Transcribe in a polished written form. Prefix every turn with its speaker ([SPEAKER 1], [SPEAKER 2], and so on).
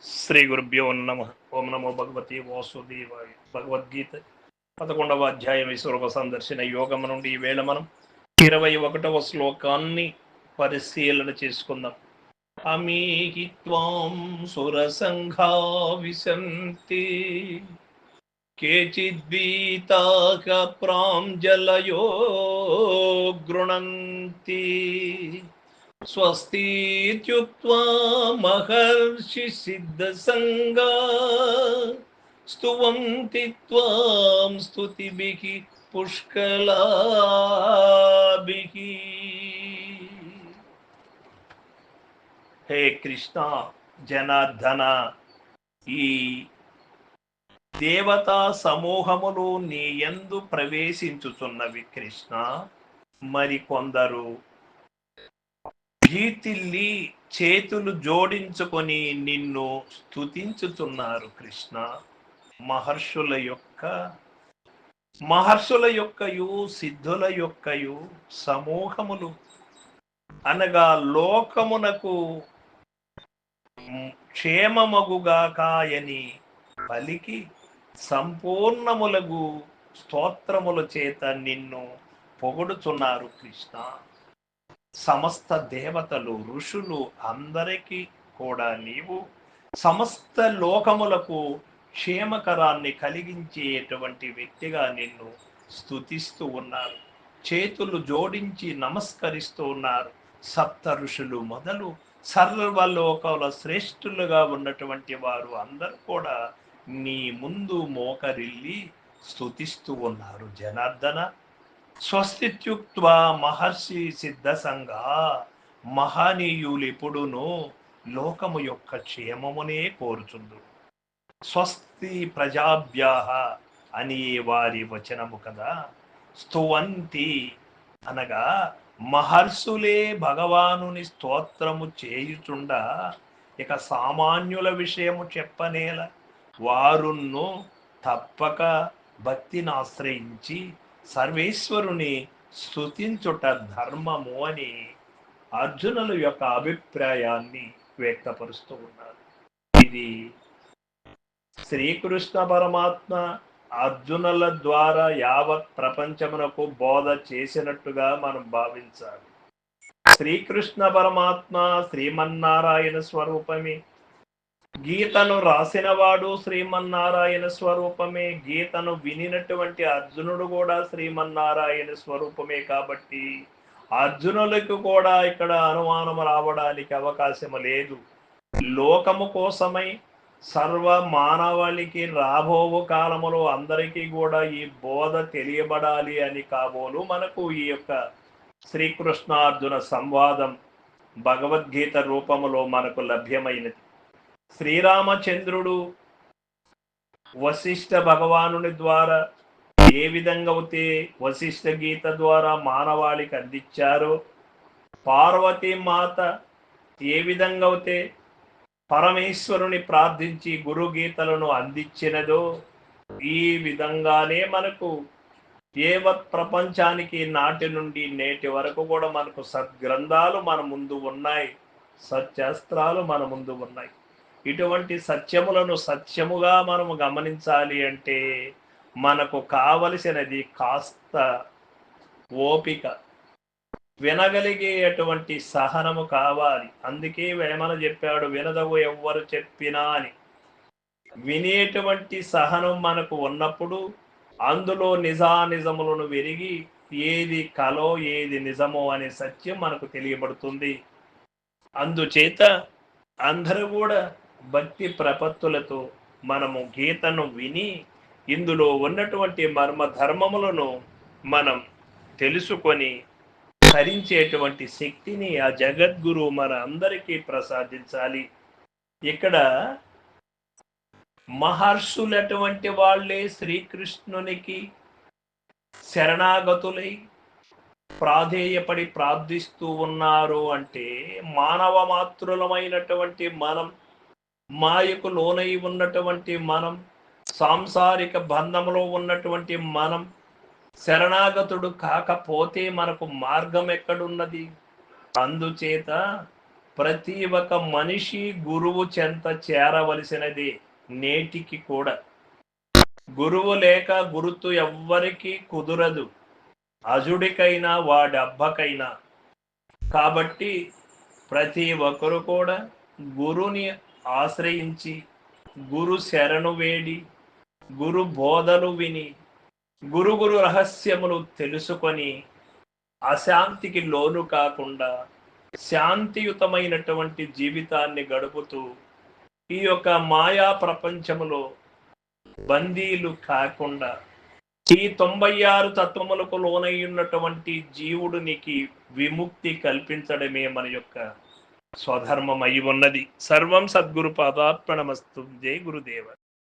[SPEAKER 1] శ్రీ గురుభ్యో నమ. ఓం నమో భగవతి వాసుదేవాయ. భగవద్గీత 11వ అధ్యాయం విశ్వరూప సందర్శన యోగము నుండి ఈవేళ మనం 21వ శ్లోకాన్ని పరిశీలన చేసుకుందాం. అమీకి త్వాం సురసంఘా విశంతి కేచిద్వీతాక ప్రాంజలయో గృణంతి స్వస్తిత్యుక్త్వా మహర్షి సిద్ధసంగా స్తువంతి త్వాం స్తుతిభిః పుష్కలాభిః. హే కృష్ణ జనార్దన, ఈ దేవతా సమూహములు నీ యందు ప్రవేశించుచున్నవి కృష్ణ. మరి కొందరు భీతిల్లి చేతులు జోడించుకొని నిన్ను స్తుతించుతున్నారు కృష్ణ. మహర్షుల యొక్కయు సిద్ధుల యొక్కయు సమూహములు అనగా లోకమునకు క్షేమమగుగాకాయని పలికి సంపూర్ణములగు స్తోత్రముల చేత నిన్ను పొగుడుచున్నారు కృష్ణ. సమస్త దేవతలు, ఋషులు అందరికీ కూడా నీవు సమస్త లోకములకు క్షేమకరాన్ని కలిగించేటువంటి వ్యక్తిగా నిన్ను స్తుతిస్తూ ఉన్నారు. చేతులు జోడించి నమస్కరిస్తూ ఉన్నారు. సప్త ఋషులు మొదలు సర్వలోకాల శ్రేష్ఠులుగా ఉన్నటువంటి వారు అందరూ కూడా నీ ముందు మోకరిల్లి స్తుతిస్తూ ఉన్నారు జనార్దన. స్వస్తిత్యుక్త్వా మహర్షి సిద్ధసంగా, మహనీయులు ఎప్పుడునూ లోకము యొక్క క్షేమమునే కోరుచుందురు. స్వస్తి ప్రజాభ్యాః అని వారి వచనము కదా. స్తువంతి అనగా మహర్షులే భగవానుని స్తోత్రము చేయుచుండా ఇక సామాన్యుల విషయము చెప్పనేల. వారును తప్పక భక్తిని ఆశ్రయించి సర్వేశ్వరుని స్తుతించుట ధర్మము అని అర్జునుల యొక్క అభిప్రాయాన్ని వ్యక్తపరుస్తూ ఉన్నారు. ఇది శ్రీకృష్ణ పరమాత్మ అర్జునుల ద్వారా యావత్ ప్రపంచమునకు బోధ చేసినట్టుగా మనం భావించాలి. శ్రీకృష్ణ పరమాత్మ శ్రీమన్నారాయణ స్వరూపమే. గీతను రాసినవాడు శ్రీమన్నారాయణ స్వరూపమే. గీతను వినినటువంటి అర్జునుడు కూడా శ్రీమన్నారాయణ స్వరూపమే. కాబట్టి అర్జునులకు కూడా ఇక్కడ అనుమానం రావడానికి అవకాశం లేదు. లోకము కోసమై సర్వ మానవాళికి రాబోవు కాలములో అందరికీ కూడా ఈ బోధ తెలియబడాలి అని కాబోలు మనకు ఈ యొక్క శ్రీకృష్ణార్జున సంవాదం భగవద్గీత రూపములో మనకు లభ్యమైనది. శ్రీరామచంద్రుడు వశిష్ఠ భగవానుని ద్వారా ఏ విధంగా అయితే వశిష్ఠ గీత ద్వారా మానవాళికి అందించారో, పార్వతీ మాత ఏ విధంగా అయితే పరమేశ్వరుని ప్రార్థించి గురు గీతలను అందించినదో, ఈ విధంగానే మనకు యావత్ ప్రపంచానికి నాటి నుండి నేటి వరకు కూడా మనకు సద్గ్రంథాలు మన ముందు ఉన్నాయి, సత్శాస్త్రాలు మన ముందు ఉన్నాయి. ఇటువంటి సత్యములను సత్యముగా మనము గమనించాలి అంటే మనకు కావలసినది కాస్త ఓపిక, వినగలిగేటువంటి సహనము కావాలి. అందుకే వేమన చెప్పాడు, వినదవు ఎవ్వరు చెప్పినా అని. వినేటువంటి సహనం మనకు ఉన్నప్పుడు అందులో నిజానిజములను విరిగి ఏది కలో ఏది నిజమో అనే సత్యం మనకు తెలియబడుతుంది. అందుచేత అందరూ కూడా భక్తి ప్రపత్తులతో మనము గీతను విని ఇందులో ఉన్నటువంటి మర్మ ధర్మములను మనం తెలుసుకొని ధరించేటువంటి శక్తిని ఆ జగద్గురు మన అందరికీ ప్రసాదించాలి. ఇక్కడ మహర్షులటువంటి వాళ్ళే శ్రీకృష్ణునికి శరణాగతులై ప్రాధేయపడి ప్రార్థిస్తూ ఉన్నారు అంటే మానవ మాతృలమైనటువంటి మనం, మాయకు లోనై ఉన్నటువంటి మనం, సాంసారిక బంధంలో ఉన్నటువంటి మనం శరణాగతుడు కాకపోతే మనకు మార్గం ఎక్కడున్నది? అందుచేత ప్రతి ఒక్క మనిషి గురువు చెంత చేరవలసినదే. నేటికి కూడా గురువు లేక గురుతు ఎవ్వరికీ కుదరదు, అజుడికైనా వాడబ్బకైనా. కాబట్టి ప్రతి ఒక్కరు కూడా గురుని ఆశ్రయించి, గురు శరణు వేడి, గురు బోధలు విని, గురు రహస్యములు తెలుసుకొని అశాంతికి లోను కాకుండా శాంతియుతమైనటువంటి జీవితాన్ని గడుపుతూ ఈ యొక్క మాయా ప్రపంచములో బందీలు కాకుండా ఈ 96 తత్వములకు లోనై ఉన్నటువంటి జీవుడినికి విముక్తి కల్పించడమే మన యొక్క స్వధర్మం అయి ఉన్నది. సర్వం సద్గురు పాదార్పణమస్తు. జై గురుదేవ.